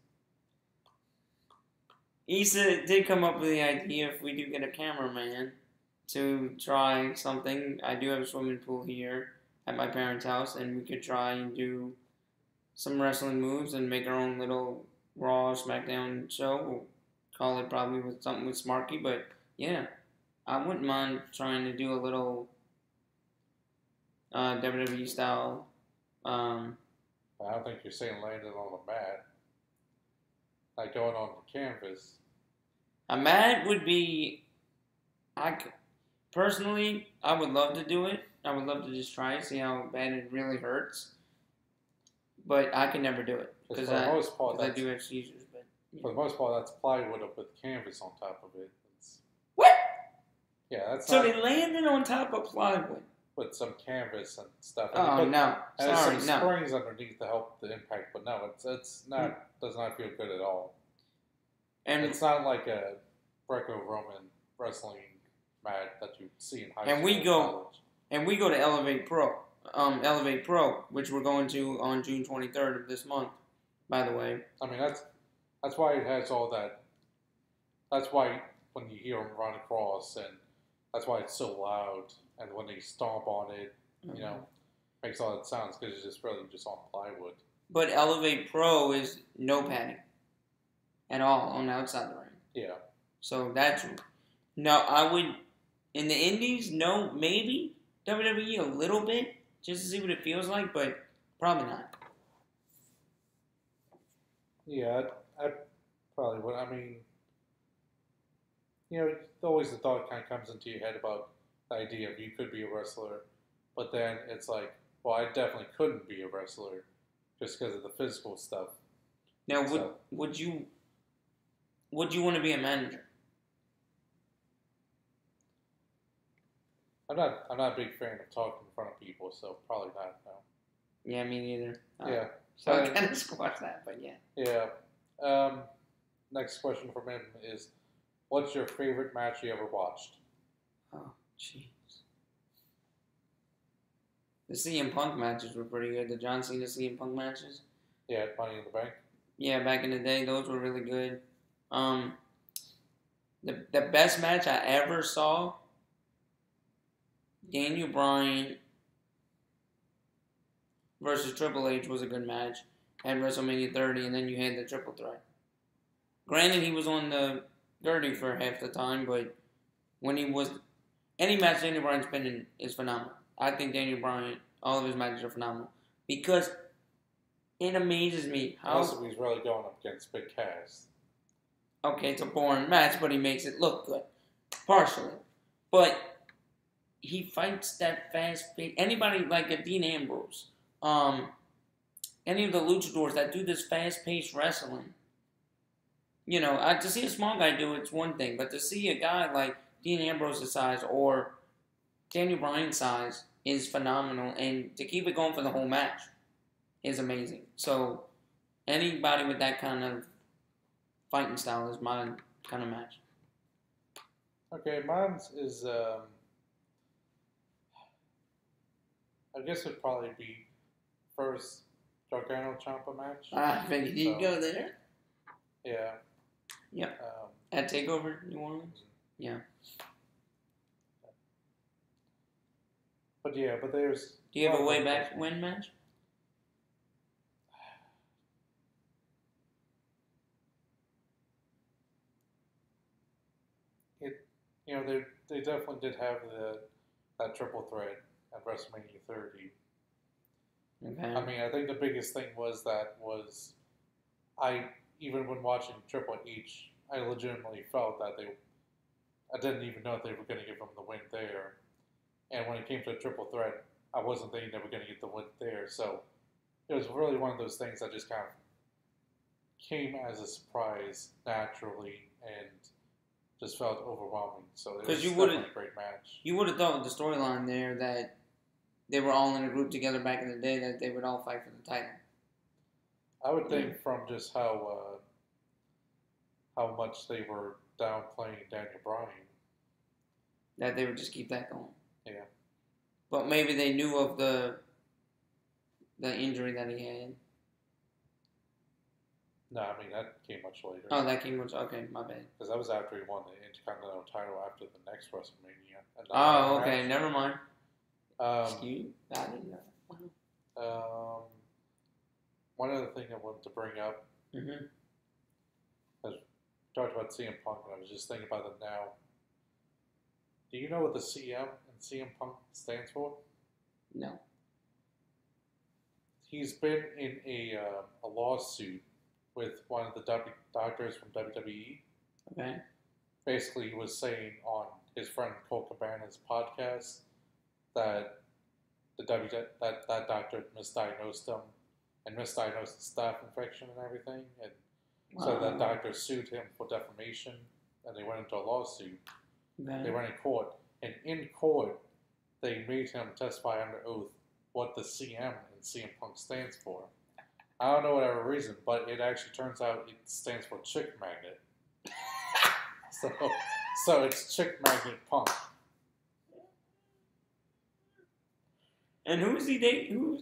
A: Issa did come up with the idea if we do get a cameraman to try something. I do have a swimming pool here at my parents' house, and we could try and do some wrestling moves and make our own little Raw SmackDown show. We'll call it probably with something with Smarky, but yeah, I wouldn't mind trying to do a little WWE style.
B: I don't think you're saying landing on the mat. Like going on the canvas.
A: A mat would be... Personally, I would love to do it. I would love to just try it, see how bad it really hurts. But I can never do it because I do have seizures. But
B: for the most part, that's plywood up with canvas on top of it.
A: What?
B: Yeah, that's.
A: So they landed on top of plywood
B: with some canvas and stuff.
A: And
B: no, sorry, some springs underneath to help the impact. But no, it's not. Does not feel good at all. And it's not like a Greco-Roman wrestling mat that you see in high school.
A: And we go to Elevate Pro, which we're going to on June 23rd of this month, by the way.
B: I mean, that's why it has all that. That's why when you hear them run across, and that's why it's so loud. And when they stomp on it, makes all that sounds because it's just really just on plywood.
A: But Elevate Pro is no padding at all on the outside of the ring.
B: Yeah.
A: So that's... No, I would... In the indies, no, maybe. WWE a little bit, just to see what it feels like, but probably not.
B: Yeah, I probably would. I mean, always the thought kind of comes into your head about the idea of you could be a wrestler, but then it's like, well, I definitely couldn't be a wrestler just because of the physical stuff.
A: Now, would you want to be a manager?
B: I'm not a big fan of talking in front of people, so probably not. No.
A: Yeah, me neither.
B: Yeah.
A: So I kind of squash that, but yeah.
B: Yeah. Next question from him is, What's your favorite match you ever watched?
A: Oh, jeez. The CM Punk matches were pretty good. The John Cena CM Punk matches.
B: Yeah, Money in the Bank.
A: Yeah, back in the day, those were really good. Um, the best match I ever saw, Daniel Bryan versus Triple H was a good match at WrestleMania 30, and then you had the triple threat. Granted, he was on the dirty for half the time, but when he was any match Daniel Bryan's been in is phenomenal. I think Daniel Bryan, all of his matches are phenomenal because it amazes me how.
B: Also, he's really going up against Big Cass.
A: Okay, it's a boring match, but he makes it look good, partially. But he fights that fast pace. Anybody like a Dean Ambrose, any of the luchadors that do this fast paced wrestling. You know, to see a small guy do it's one thing, but to see a guy like Dean Ambrose's size or Daniel Bryan's size is phenomenal, and to keep it going for the whole match is amazing. So anybody with that kind of fighting style is my kind of match.
B: Okay, mine is, I guess it'd probably be first Gargano Ciampa match.
A: I figured you'd go there.
B: Yeah.
A: Yep. At TakeOver New Orleans? Yeah.
B: But there's...
A: Do you have a way back win match?
B: They definitely did have that triple threat at WrestleMania 30.
A: Okay.
B: I mean, I think the biggest thing was even when watching Triple H, I legitimately felt that I didn't even know if they were going to give him the win there. And when it came to a triple threat, I wasn't thinking they were going to get the win there. So it was really one of those things that just kind of came as a surprise naturally and just felt overwhelming. So it was definitely a great match.
A: You would have thought with the storyline there that they were all in a group together back in the day that they would all fight for the title.
B: I would think from just how much they were downplaying Daniel Bryan
A: that they would just keep that going.
B: Yeah.
A: But maybe they knew of the injury that he had.
B: No, I mean, that came much later.
A: Oh, that came much... Okay, my bad.
B: Because that was after he won the Intercontinental title after the next WrestleMania.
A: Oh, okay. Match. Never mind.
B: Excuse
A: me? I didn't know.
B: One other thing I wanted to bring up.
A: Mm-hmm.
B: I talked about CM Punk, and I was just thinking about it now. Do you know what the CM and CM Punk stands for?
A: No.
B: He's been in a lawsuit with one of the doctors from WWE.
A: Okay.
B: Basically, he was saying on his friend Cole Cabana's podcast that that doctor misdiagnosed him and misdiagnosed the staph infection and everything, and so that doctor sued him for defamation, and they went into a lawsuit.
A: Okay.
B: They went in court, and in court, they made him testify under oath what the CM and CM Punk stands for. I don't know whatever reason, but it actually turns out it stands for Chick Magnet. So it's Chick Magnet Punk.
A: And who is he dating? Who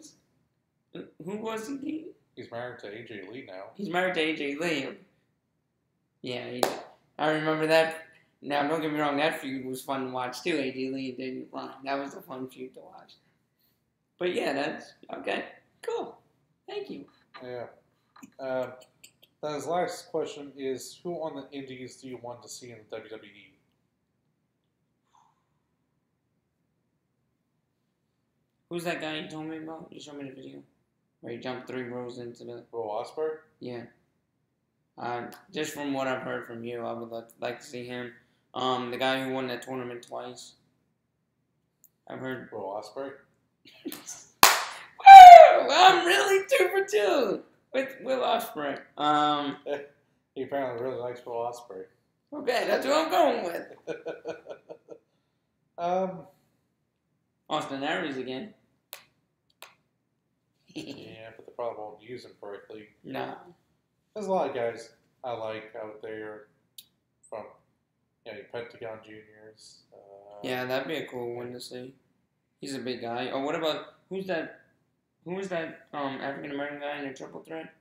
A: was he dating?
B: He's married to AJ Lee now.
A: He's married to AJ Lee. Yeah, I remember that. Now, don't get me wrong, that feud was fun to watch too. AJ Lee and Daniel Bryan. That was a fun feud to watch. But yeah, that's okay. Cool. Thank you.
B: Yeah. Then his last question is, who on the indies do you want to see in the WWE?
A: Who's that guy you told me about? You showed me the video. Where he jumped 3 rows into the...
B: Will Ospreay?
A: Yeah. Just from what I've heard from you, I would like to see him. The guy who won that tournament twice. I've heard...
B: Will Ospreay?
A: Woo! I'm really 2 for 2 with Will Ospreay.
B: He apparently really likes Will Ospreay.
A: Okay, that's what I'm going with. Austin Aries again.
B: Yeah, but they probably won't use him correctly.
A: No.
B: There's a lot of guys I like out there from Pentagon Juniors.
A: Yeah, that'd be a cool one to see. He's a big guy. Oh, what about who's that? Who was that African American guy in the triple threat?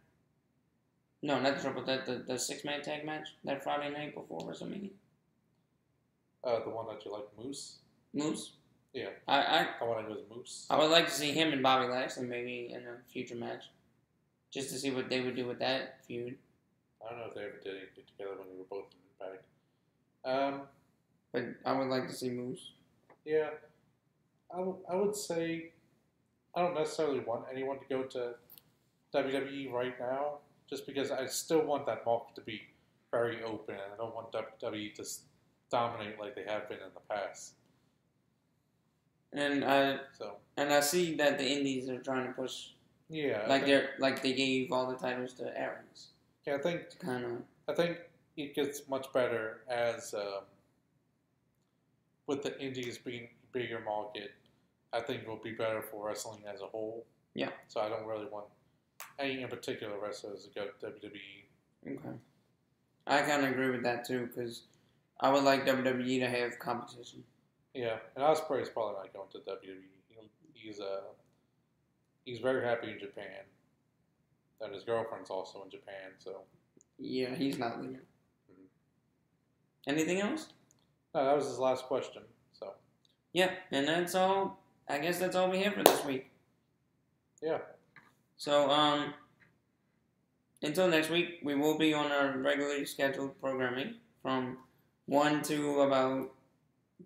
A: No, not the triple threat. The 6-man tag match that Friday night before WrestleMania.
B: The one that you like, Moose.
A: Moose.
B: Yeah.
A: I
B: want to go with Moose.
A: I would like to see him and Bobby Lashley maybe in a future match, just to see what they would do with that feud.
B: I don't know if they ever did anything together when they were both in Impact.
A: But I would like to see Moose.
B: Yeah, I would say I don't necessarily want anyone to go to WWE right now, just because I still want that market to be very open, and I don't want WWE to dominate like they have been in the past.
A: And I see that the Indies are trying to push.
B: Yeah,
A: like they gave all the titles to Aaron's.
B: Yeah, I think it gets much better as with the Indies being a bigger market. I think it will be better for wrestling as a whole.
A: Yeah.
B: So I don't really want any in particular wrestlers to go to WWE.
A: Okay. I kind of agree with that too, because I would like WWE to have competition.
B: Yeah, and Ospreay's probably not going to WWE. He's very happy in Japan, and his girlfriend's also in Japan. So
A: yeah, he's not leaving. Mm-hmm. Anything else?
B: No, that was his last question. So
A: yeah, and that's all. I guess that's all we have for this week.
B: Yeah.
A: So until next week, we will be on our regularly scheduled programming from 1 to about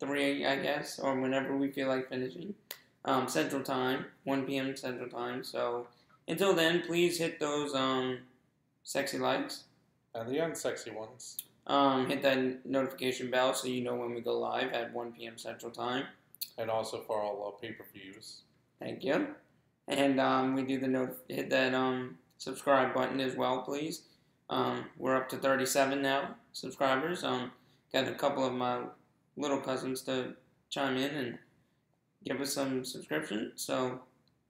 A: 3, I guess, or whenever we feel like finishing. Central Time, 1 p.m. Central Time. So until then, please hit those sexy likes.
B: And the unsexy ones.
A: Hit that notification bell so you know when we go live at 1 p.m. Central Time.
B: And also for all our pay-per-views.
A: Thank you. And we do hit that subscribe button as well, please. We're up to 37 now subscribers. Got a couple of my little cousins to chime in and give us some subscription. So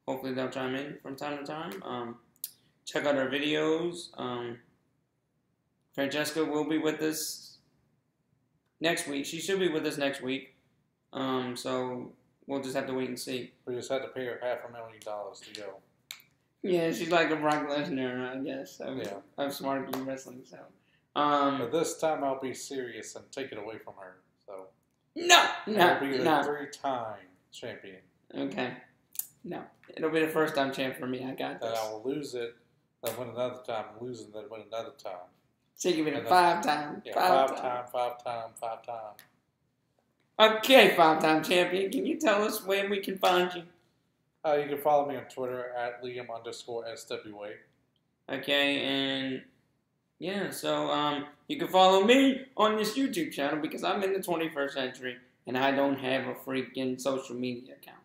A: hopefully they'll chime in from time to time. Check out our videos. Francesca will be with us next week. She should be with us next week. So we'll just have to wait and see.
B: We just had to pay her $500,000 to go.
A: Yeah, she's like a Brock Lesnar, I guess. Of Smarky wrestling. So.
B: But this time I'll be serious and take it away from her. So.
A: No.
B: I'll be the 3-time champion.
A: Okay. No, it'll be the first time champ for me. I got this.
B: Then I will lose it, then win another time, lose it, then win another time.
A: So you give it a 5-time.
B: Yeah, 5 time.
A: Okay, 5-time champion. Can you tell us where we can find you?
B: You can follow me on Twitter at Liam_SWA.
A: Okay, and yeah, so you can follow me on this YouTube channel because I'm in the 21st century and I don't have a freaking social media account.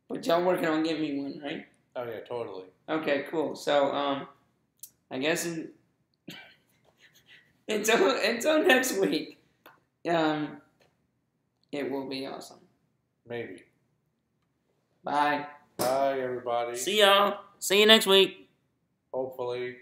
A: But y'all working on getting me one, right?
B: Oh yeah, totally.
A: Okay, cool. So I guess until next week, it will be awesome.
B: Maybe.
A: Bye.
B: Bye, everybody.
A: See y'all. See you next week.
B: Hopefully.